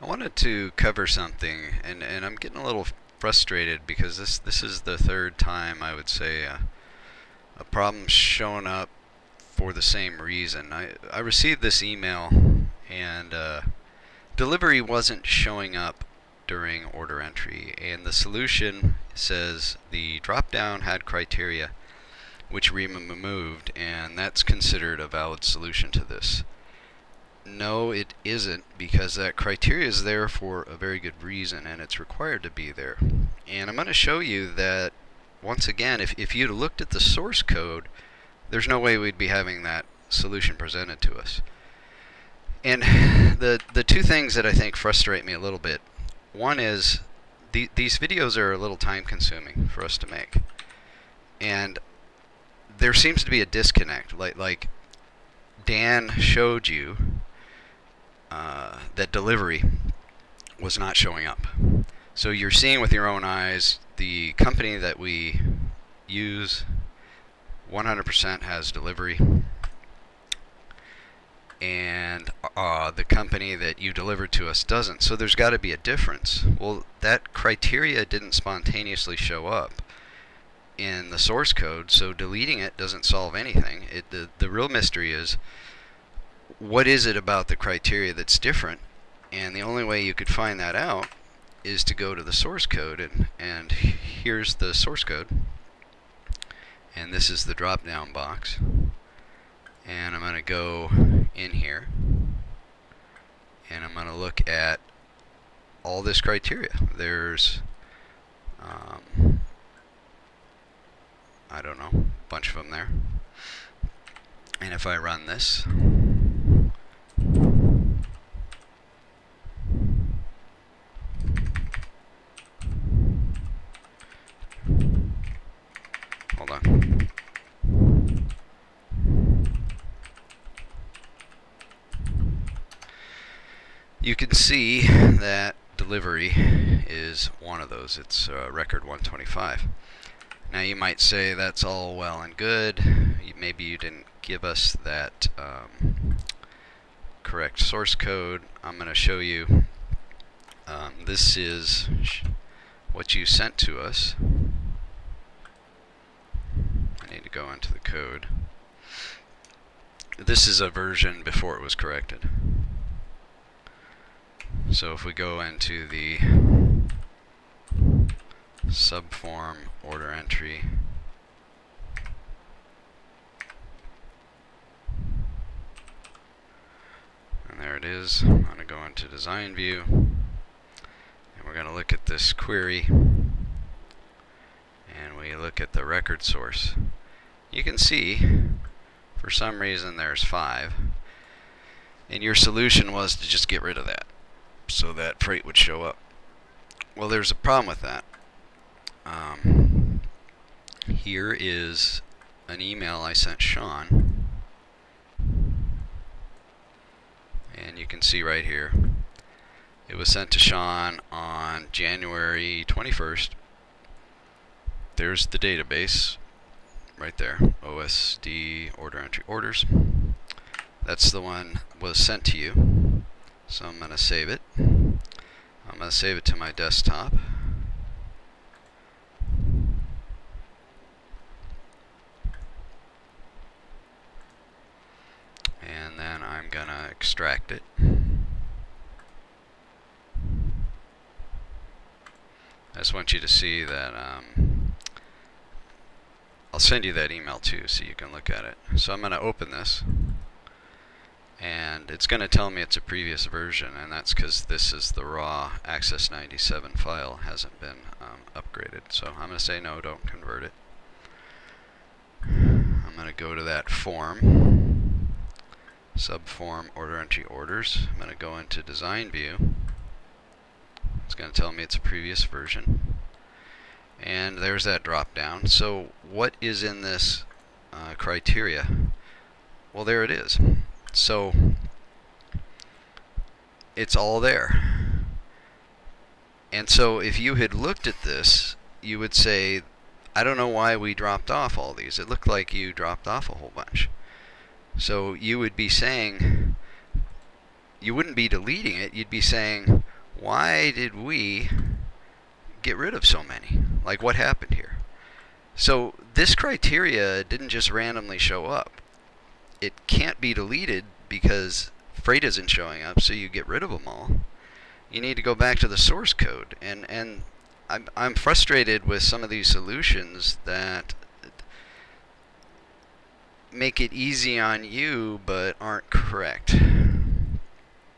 I wanted to cover something, and I'm getting a little frustrated because this is the third time I would say a problem's shown up for the same reason. I received this email and delivery wasn't showing up during order entry, and the solution says the drop down had criteria which we removed, and that's considered a valid solution to this. No, it isn't, because that criteria is there for a very good reason, and it's required to be there. And I'm going to show you that, once again, if you'd looked at the source code, there's no way we'd be having that solution presented to us. And the two things that I think frustrate me a little bit, one is these videos are a little time consuming for us to make. And there seems to be a disconnect. Like Dan showed you that delivery was not showing up. So you're seeing with your own eyes the company that we use 100% has delivery, and the company that you delivered to us doesn't. So there's got to be a difference. Well, that criteria didn't spontaneously show up in the source code, so deleting it doesn't solve anything. The real mystery is, what is it about the criteria that's different? And the only way you could find that out is to go to the source code, and here's the source code, and this is the drop down box, and I'm going to go in here and I'm going to look at all this criteria. There's I don't know, a bunch of them there, and if I run this, hold on. You can see that delivery is one of those. It's record 125. Now you might say that's all well and good. Maybe you didn't give us that correct source code. I'm going to show you. This is what you sent to us. I need to go into the code. This is a version before it was corrected. So if we go into the subform order entry, and there it is. I'm going to go into design view, and we're going to look at this query, and we look at the record source. You can see for some reason there's 5, and your solution was to just get rid of that so that freight would show up. Well, there's a problem with that. Here is an email I sent Sean, and you can see right here it was sent to Sean on January 21st. There's the database right there, OSD order entry orders. That's the one was sent to you. So I'm going to save it. I'm going to save it to my desktop. And then I'm going to extract it. I just want you to see that I'll send you that email too so you can look at it. So I'm going to open this, and it's going to tell me it's a previous version, and that's because this is the raw Access 97 file, hasn't been upgraded. So I'm going to say no, don't convert it. I'm going to go to that form, subform order entry orders. I'm going to go into design view. It's going to tell me it's a previous version, and there's that drop down. So what is in this criteria? Well, there it is. So it's all there. And so if you had looked at this, you would say, I don't know why we dropped off all these. It looked like you dropped off a whole bunch. So you would be saying, you wouldn't be deleting it, you'd be saying, why did we get rid of so many? Like, what happened here? So this criteria didn't just randomly show up. It can't be deleted because freight isn't showing up, so you get rid of them all. You need to go back to the source code. And I'm frustrated with some of these solutions that make it easy on you but aren't correct.